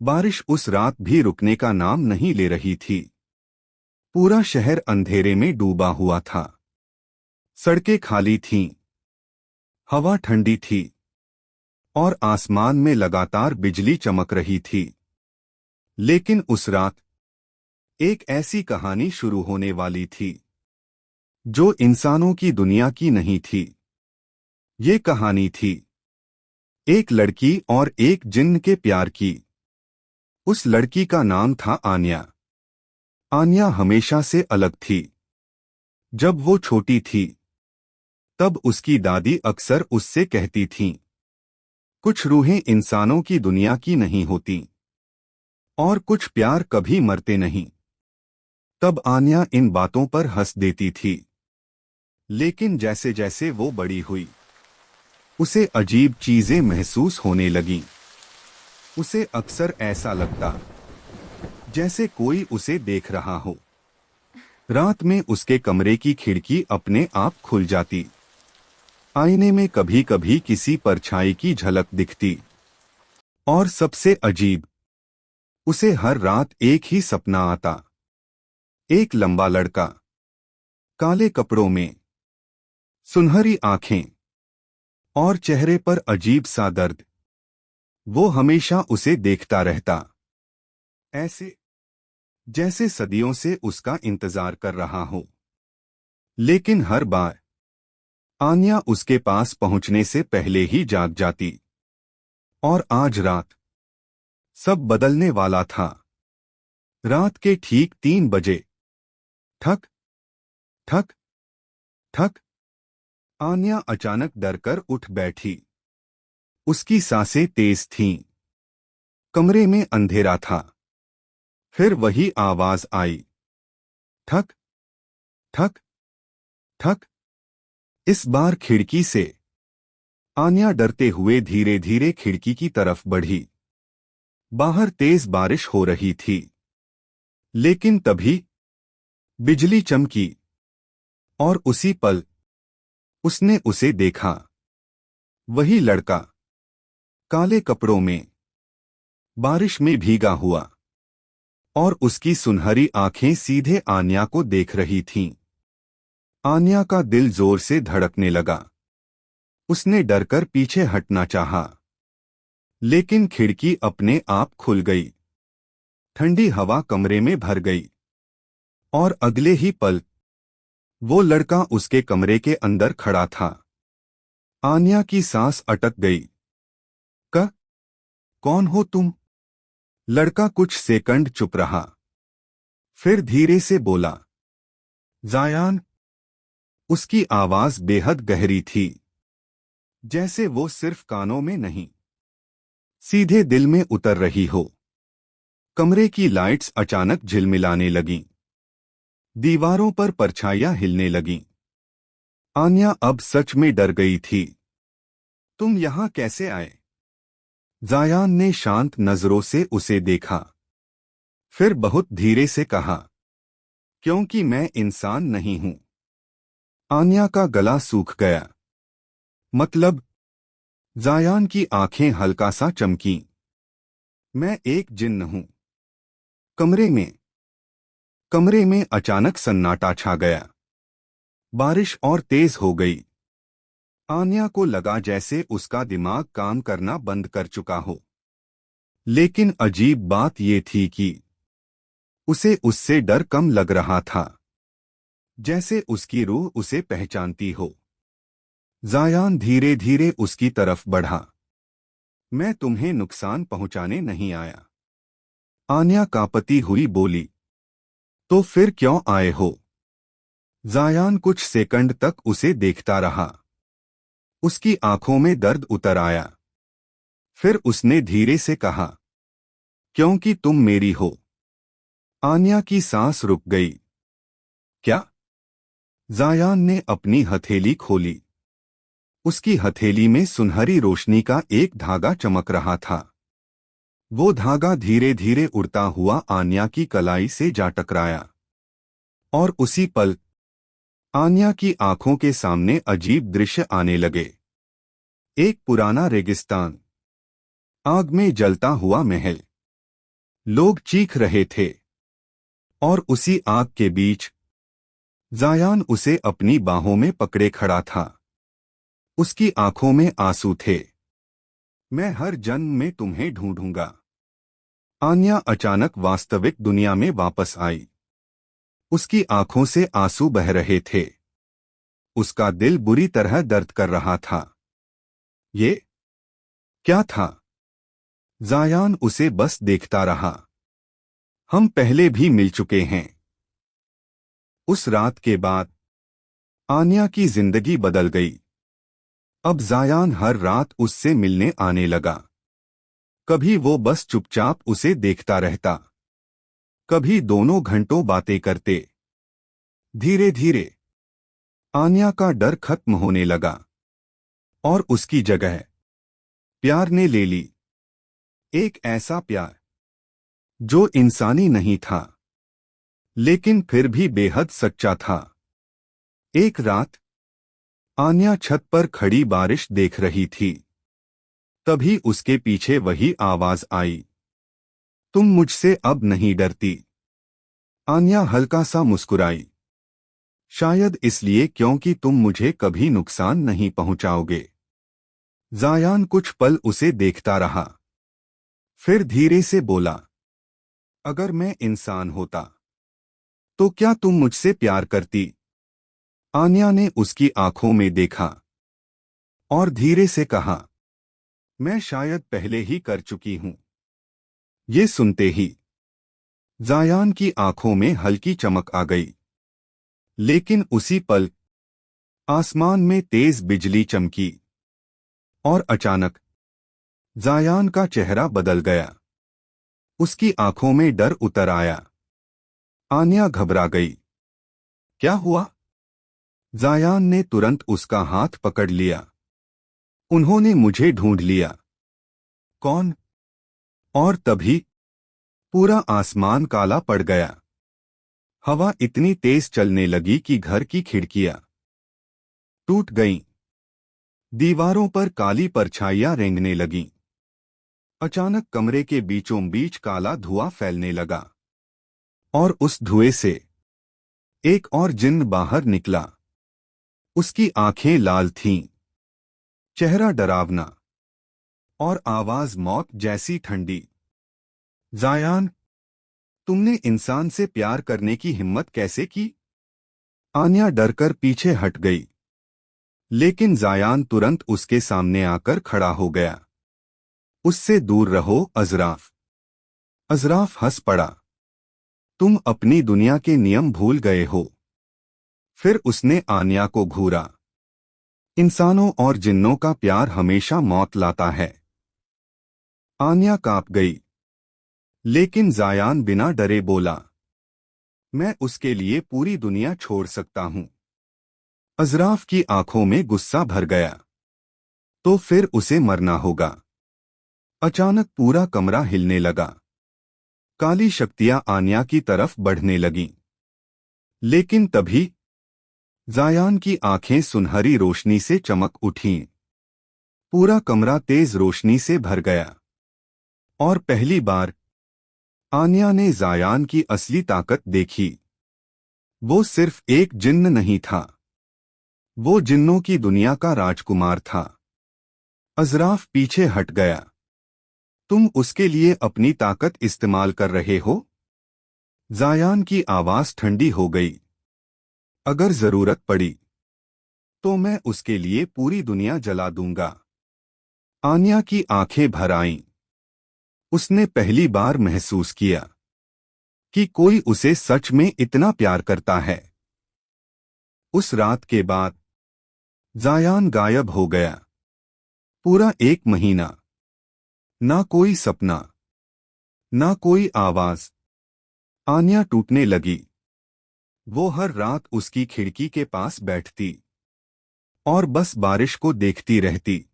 बारिश उस रात भी रुकने का नाम नहीं ले रही थी। पूरा शहर अंधेरे में डूबा हुआ था। सड़कें खाली थीं, हवा ठंडी थी और आसमान में लगातार बिजली चमक रही थी। लेकिन उस रात एक ऐसी कहानी शुरू होने वाली थी जो इंसानों की दुनिया की नहीं थी। ये कहानी थी एक लड़की और एक जिन्न के प्यार की। उस लड़की का नाम था आन्या। आन्या हमेशा से अलग थी। जब वो छोटी थी तब उसकी दादी अक्सर उससे कहती थीं, कुछ रूहें इंसानों की दुनिया की नहीं होती और कुछ प्यार कभी मरते नहीं। तब आन्या इन बातों पर हंस देती थी। लेकिन जैसे जैसे वो बड़ी हुई उसे अजीब चीजें महसूस होने लगीं। उसे अक्सर ऐसा लगता जैसे कोई उसे देख रहा हो। रात में उसके कमरे की खिड़की अपने आप खुल जाती। आईने में कभी कभी किसी परछाई की झलक दिखती। और सबसे अजीब, उसे हर रात एक ही सपना आता। एक लंबा लड़का, काले कपड़ों में, सुनहरी आंखें और चेहरे पर अजीब सा दर्द। वो हमेशा उसे देखता रहता, ऐसे जैसे सदियों से उसका इंतजार कर रहा हो। लेकिन हर बार आन्या उसके पास पहुंचने से पहले ही जाग जाती। और आज रात सब बदलने वाला था। रात के ठीक 3 बजे ठक ठक ठक, आन्या अचानक डरकर उठ बैठी। उसकी सांसें तेज थीं। कमरे में अंधेरा था। फिर वही आवाज आई, ठक ठक ठक। इस बार खिड़की से। आन्या डरते हुए धीरे धीरे खिड़की की तरफ बढ़ी। बाहर तेज बारिश हो रही थी। लेकिन तभी बिजली चमकी और उसी पल उसने उसे देखा। वही लड़का, काले कपड़ों में, बारिश में भीगा हुआ, और उसकी सुनहरी आंखें सीधे आन्या को देख रही थीं। आन्या का दिल जोर से धड़कने लगा। उसने डरकर पीछे हटना चाहा, लेकिन खिड़की अपने आप खुल गई। ठंडी हवा कमरे में भर गई और अगले ही पल वो लड़का उसके कमरे के अंदर खड़ा था। आन्या की सांस अटक गई। कौन हो तुम? लड़का कुछ सेकंड चुप रहा, फिर धीरे से बोला, जायान। उसकी आवाज बेहद गहरी थी, जैसे वो सिर्फ कानों में नहीं, सीधे दिल में उतर रही हो। कमरे की लाइट्स अचानक झिलमिलाने लगीं। दीवारों पर परछाइयां हिलने लगीं। आन्या अब सच में डर गई थी। तुम यहां कैसे आए? जायान ने शांत नजरों से उसे देखा, फिर बहुत धीरे से कहा, क्योंकि मैं इंसान नहीं हूं। आन्या का गला सूख गया। मतलब? जायान की आंखें हल्का सा चमकीं। मैं एक जिन्न हूं। कमरे में अचानक सन्नाटा छा गया। बारिश और तेज हो गई। आन्या को लगा जैसे उसका दिमाग काम करना बंद कर चुका हो। लेकिन अजीब बात ये थी कि उसे उससे डर कम लग रहा था, जैसे उसकी रूह उसे पहचानती हो। जायान धीरे धीरे उसकी तरफ बढ़ा। मैं तुम्हें नुकसान पहुंचाने नहीं आया। आन्या कांपती हुई बोली। तो फिर क्यों आए हो? जायान कुछ सेकंड तक उसे देखता रहा। उसकी आंखों में दर्द उतर आया। फिर उसने धीरे से कहा, क्योंकि तुम मेरी हो। आन्या की सांस रुक गई। क्या? जायान ने अपनी हथेली खोली। उसकी हथेली में सुनहरी रोशनी का एक धागा चमक रहा था। वो धागा धीरे धीरे उड़ता हुआ आन्या की कलाई से जा टकराया। और उसी पल आन्या की आंखों के सामने अजीब दृश्य आने लगे। एक पुराना रेगिस्तान, आग में जलता हुआ महल, लोग चीख रहे थे और उसी आग के बीच जायान उसे अपनी बाहों में पकड़े खड़ा था। उसकी आंखों में आंसू थे। मैं हर जन्म में तुम्हें ढूंढूंगा। आन्या अचानक वास्तविक दुनिया में वापस आई। उसकी आंखों से आंसू बह रहे थे। उसका दिल बुरी तरह दर्द कर रहा था। ये क्या था? जायान उसे बस देखता रहा। हम पहले भी मिल चुके हैं। उस रात के बाद आन्या की जिंदगी बदल गई। अब जायान हर रात उससे मिलने आने लगा। कभी वो बस चुपचाप उसे देखता रहता, कभी दोनों घंटों बातें करते। धीरे धीरे आन्या का डर खत्म होने लगा और उसकी जगह प्यार ने ले ली। एक ऐसा प्यार जो इंसानी नहीं था, लेकिन फिर भी बेहद सच्चा था। एक रात आन्या छत पर खड़ी बारिश देख रही थी। तभी उसके पीछे वही आवाज आई, तुम मुझसे अब नहीं डरती? आन्या हल्का सा मुस्कुराई। शायद इसलिए क्योंकि तुम मुझे कभी नुकसान नहीं पहुंचाओगे। जायान कुछ पल उसे देखता रहा, फिर धीरे से बोला, अगर मैं इंसान होता तो क्या तुम मुझसे प्यार करती? आन्या ने उसकी आंखों में देखा और धीरे से कहा, मैं शायद पहले ही कर चुकी हूं। ये सुनते ही जायान की आंखों में हल्की चमक आ गई। लेकिन उसी पल आसमान में तेज बिजली चमकी और अचानक जायान का चेहरा बदल गया। उसकी आंखों में डर उतर आया। आन्या घबरा गई। क्या हुआ? जायान ने तुरंत उसका हाथ पकड़ लिया। उन्होंने मुझे ढूंढ लिया। कौन? और तभी पूरा आसमान काला पड़ गया। हवा इतनी तेज चलने लगी कि घर की खिड़कियां टूट गईं। दीवारों पर काली परछाइयां रेंगने लगीं। अचानक कमरे के बीचों बीच काला धुआं फैलने लगा और उस धुएं से एक और जिन्न बाहर निकला। उसकी आंखें लाल थीं, चेहरा डरावना और आवाज मौत जैसी ठंडी। जायान, तुमने इंसान से प्यार करने की हिम्मत कैसे की? आन्या डरकर पीछे हट गई, लेकिन जायान तुरंत उसके सामने आकर खड़ा हो गया। उससे दूर रहो अजराफ। अजराफ हंस पड़ा। तुम अपनी दुनिया के नियम भूल गए हो। फिर उसने आन्या को घूरा। इंसानों और जिन्नों का प्यार हमेशा मौत लाता है। आन्या कांप गई, लेकिन जायान बिना डरे बोला, मैं उसके लिए पूरी दुनिया छोड़ सकता हूं। अजराफ की आंखों में गुस्सा भर गया। तो फिर उसे मरना होगा। अचानक पूरा कमरा हिलने लगा। काली शक्तियां आन्या की तरफ बढ़ने लगीं। लेकिन तभी जायान की आंखें सुनहरी रोशनी से चमक उठीं। पूरा कमरा तेज रोशनी से भर गया और पहली बार आन्या ने जायान की असली ताकत देखी। वो सिर्फ एक जिन्न नहीं था, वो जिन्नों की दुनिया का राजकुमार था। अजराफ पीछे हट गया। तुम उसके लिए अपनी ताकत इस्तेमाल कर रहे हो? जायान की आवाज ठंडी हो गई। अगर जरूरत पड़ी तो मैं उसके लिए पूरी दुनिया जला दूंगा। आन्या की आंखें भर आईं। उसने पहली बार महसूस किया कि कोई उसे सच में इतना प्यार करता है। उस रात के बाद जायान गायब हो गया। पूरा एक महीना, ना कोई सपना, ना कोई आवाज। आन्या टूटने लगी। वो हर रात उसकी खिड़की के पास बैठती और बस बारिश को देखती रहती।